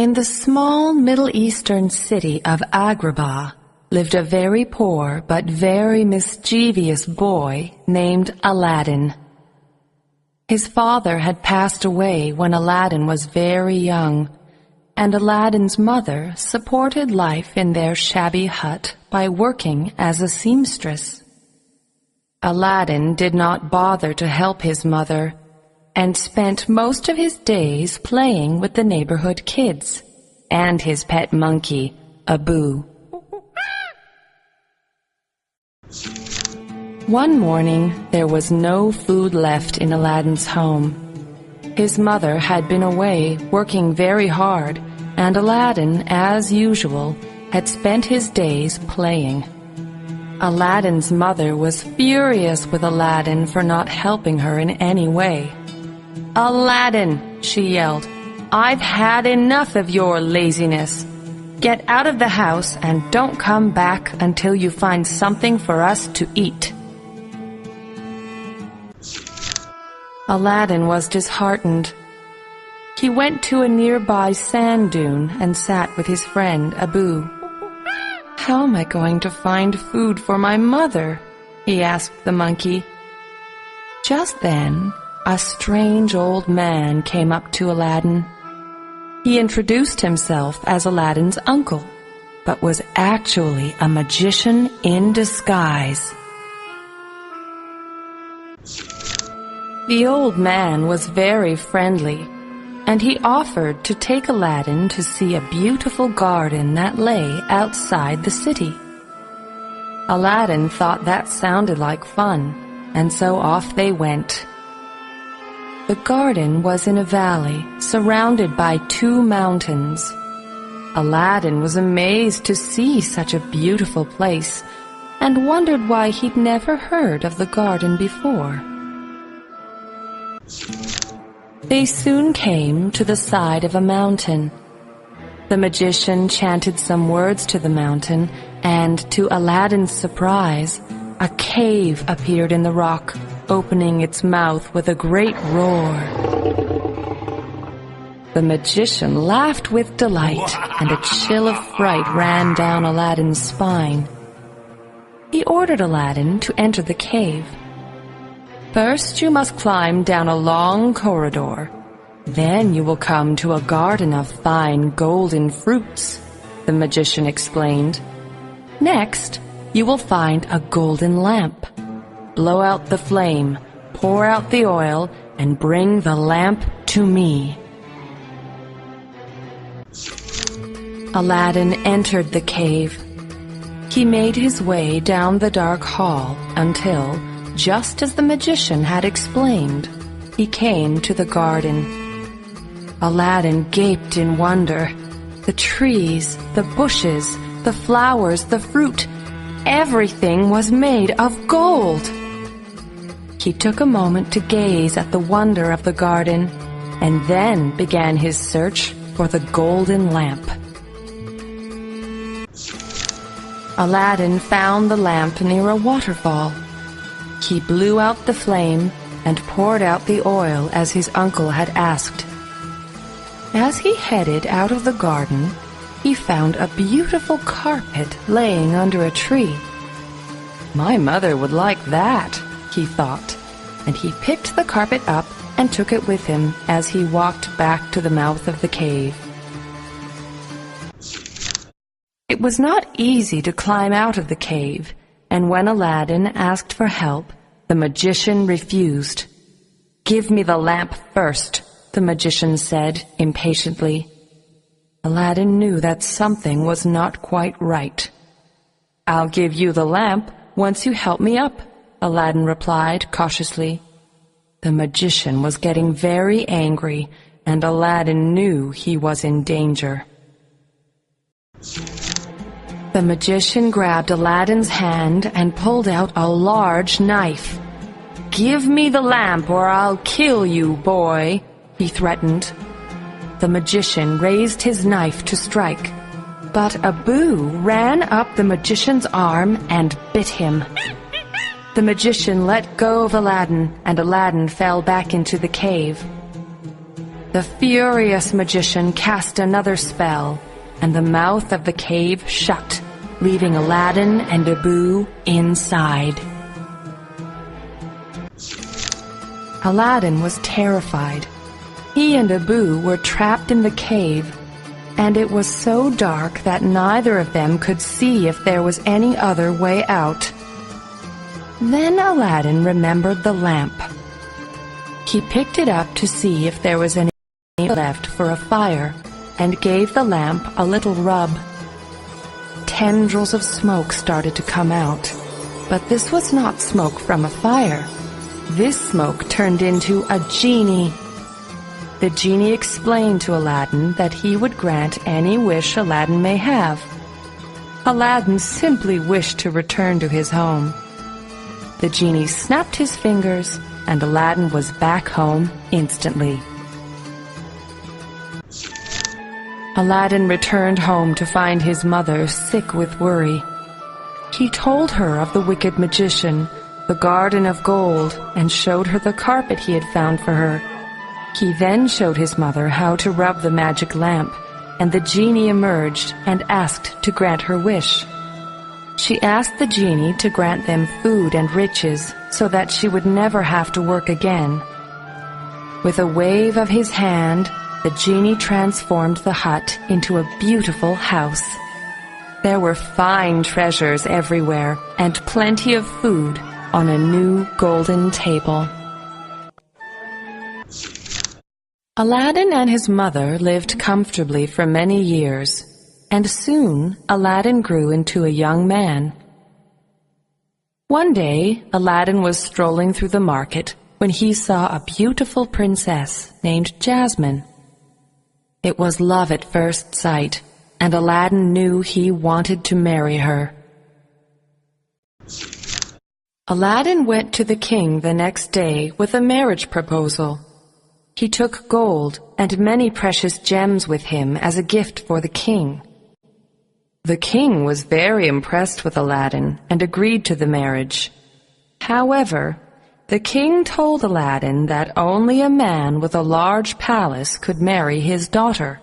In the small Middle Eastern city of Agrabah lived a very poor but very mischievous boy named Aladdin. His father had passed away when Aladdin was very young, and Aladdin's mother supported life in their shabby hut by working as a seamstress. Aladdin did not bother to help his mother, and spent most of his days playing with the neighborhood kids and his pet monkey, Abu. One morning, there was no food left in Aladdin's home. His mother had been away working very hard, and Aladdin, as usual, had spent his days playing. Aladdin's mother was furious with Aladdin for not helping her in any way. "Aladdin," she yelled, "I've had enough of your laziness. Get out of the house and don't come back until you find something for us to eat." Aladdin was disheartened. He went to a nearby sand dune and sat with his friend Abu. "How am I going to find food for my mother?" he asked the monkey. Just then, a strange old man came up to Aladdin. He introduced himself as Aladdin's uncle, but was actually a magician in disguise. The old man was very friendly, and he offered to take Aladdin to see a beautiful garden that lay outside the city. Aladdin thought that sounded like fun, and so off they went. The garden was in a valley surrounded by 2 mountains. Aladdin was amazed to see such a beautiful place and wondered why he'd never heard of the garden before. They soon came to the side of a mountain. The magician chanted some words to the mountain, and to Aladdin's surprise, a cave appeared in the rock, opening its mouth with a great roar. The magician laughed with delight, and a chill of fright ran down Aladdin's spine. He ordered Aladdin to enter the cave. "First you must climb down a long corridor. Then you will come to a garden of fine golden fruits," the magician explained. "Next, you will find a golden lamp. Blow out the flame, pour out the oil, and bring the lamp to me." Aladdin entered the cave. He made his way down the dark hall until, just as the magician had explained, he came to the garden. Aladdin gaped in wonder. The trees, the bushes, the flowers, the fruit, everything was made of gold. He took a moment to gaze at the wonder of the garden, and then began his search for the golden lamp. Aladdin found the lamp near a waterfall. He blew out the flame and poured out the oil as his uncle had asked. As he headed out of the garden, he found a beautiful carpet laying under a tree. "My mother would like that," he thought, and he picked the carpet up and took it with him as he walked back to the mouth of the cave. It was not easy to climb out of the cave, and when Aladdin asked for help, the magician refused. "Give me the lamp first," the magician said impatiently. Aladdin knew that something was not quite right. "I'll give you the lamp once you help me up," Aladdin replied cautiously. The magician was getting very angry, and Aladdin knew he was in danger. The magician grabbed Aladdin's hand and pulled out a large knife. "Give me the lamp or I'll kill you, boy," he threatened. The magician raised his knife to strike, but Abu ran up the magician's arm and bit him. The magician let go of Aladdin, and Aladdin fell back into the cave. The furious magician cast another spell, and the mouth of the cave shut, leaving Aladdin and Abu inside. Aladdin was terrified. He and Abu were trapped in the cave, and it was so dark that neither of them could see if there was any other way out. Then Aladdin remembered the lamp. He picked it up to see if there was any left for a fire, and gave the lamp a little rub. Tendrils of smoke started to come out, but this was not smoke from a fire. This smoke turned into a genie. The genie explained to Aladdin that he would grant any wish Aladdin may have. Aladdin simply wished to return to his home. The genie snapped his fingers, and Aladdin was back home instantly. Aladdin returned home to find his mother sick with worry. He told her of the wicked magician, the garden of gold, and showed her the carpet he had found for her. He then showed his mother how to rub the magic lamp, and the genie emerged and asked to grant her wish. She asked the genie to grant them food and riches so that she would never have to work again. With a wave of his hand, the genie transformed the hut into a beautiful house. There were fine treasures everywhere and plenty of food on a new golden table. Aladdin and his mother lived comfortably for many years, and soon Aladdin grew into a young man. One day, Aladdin was strolling through the market when he saw a beautiful princess named Jasmine. It was love at first sight, and Aladdin knew he wanted to marry her. Aladdin went to the king the next day with a marriage proposal. He took gold and many precious gems with him as a gift for the king. The king was very impressed with Aladdin and agreed to the marriage. However, the king told Aladdin that only a man with a large palace could marry his daughter.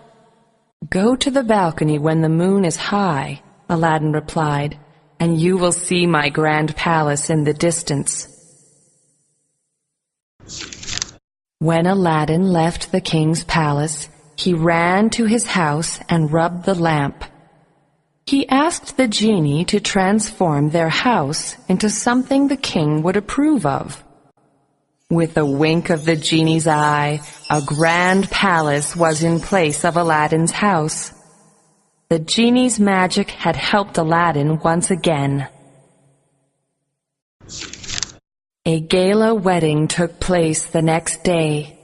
"Go to the balcony when the moon is high," Aladdin replied, "and you will see my grand palace in the distance." When Aladdin left the king's palace, he ran to his house and rubbed the lamp. He asked the genie to transform their house into something the king would approve of. With a wink of the genie's eye, a grand palace was in place of Aladdin's house. The genie's magic had helped Aladdin once again. A gala wedding took place the next day.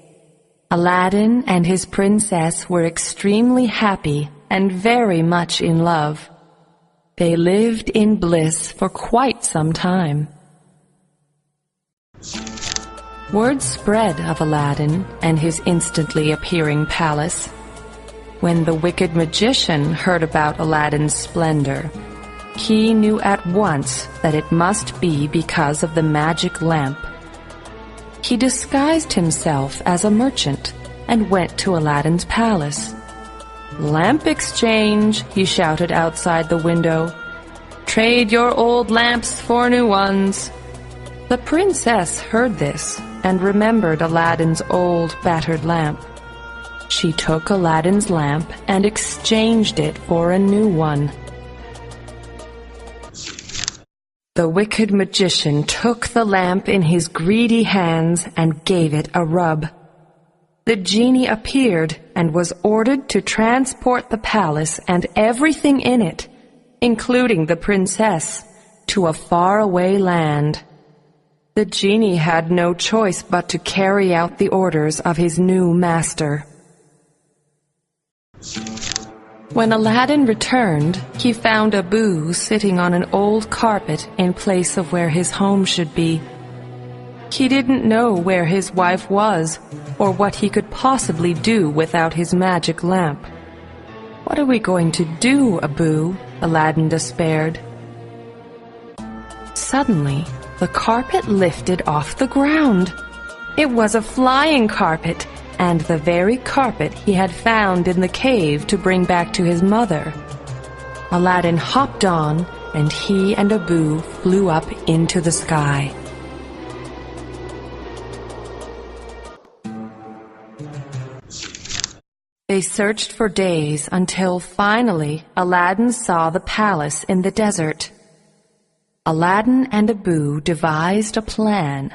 Aladdin and his princess were extremely happy and very much in love. They lived in bliss for quite some time. Word spread of Aladdin and his instantly appearing palace. When the wicked magician heard about Aladdin's splendor, he knew at once that it must be because of the magic lamp. He disguised himself as a merchant and went to Aladdin's palace. "Lamp exchange," he shouted outside the window. "Trade your old lamps for new ones." The princess heard this and remembered Aladdin's old battered lamp. She took Aladdin's lamp and exchanged it for a new one. The wicked magician took the lamp in his greedy hands and gave it a rub. The genie appeared and was ordered to transport the palace and everything in it, including the princess, to a faraway land. The genie had no choice but to carry out the orders of his new master. When Aladdin returned, he found Abu sitting on an old carpet in place of where his home should be. He didn't know where his wife was, or what he could possibly do without his magic lamp. "What are we going to do, Abu?" Aladdin despaired. Suddenly, the carpet lifted off the ground. It was a flying carpet, and the very carpet he had found in the cave to bring back to his mother. Aladdin hopped on, and he and Abu flew up into the sky. They searched for days until finally Aladdin saw the palace in the desert. Aladdin and Abu devised a plan.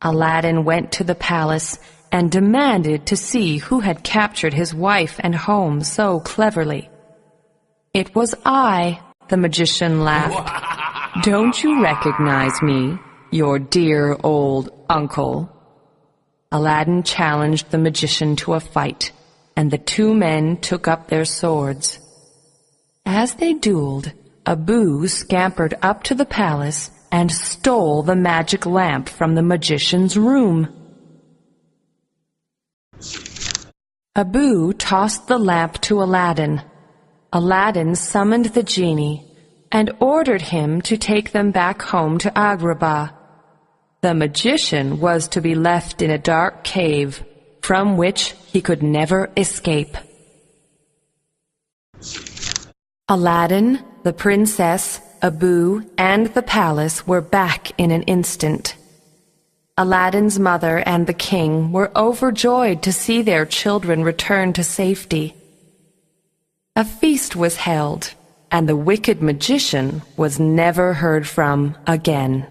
Aladdin went to the palace and demanded to see who had captured his wife and home so cleverly. "It was I," the magician laughed. "Don't you recognize me, your dear old uncle?" Aladdin challenged the magician to a fight, and the two men took up their swords. As they dueled, Abu scampered up to the palace and stole the magic lamp from the magician's room. Abu tossed the lamp to Aladdin. Aladdin summoned the genie and ordered him to take them back home to Agrabah. The magician was to be left in a dark cave from which he could never escape. Aladdin, the princess, Abu, and the palace were back in an instant. Aladdin's mother and the king were overjoyed to see their children return to safety. A feast was held, and the wicked magician was never heard from again.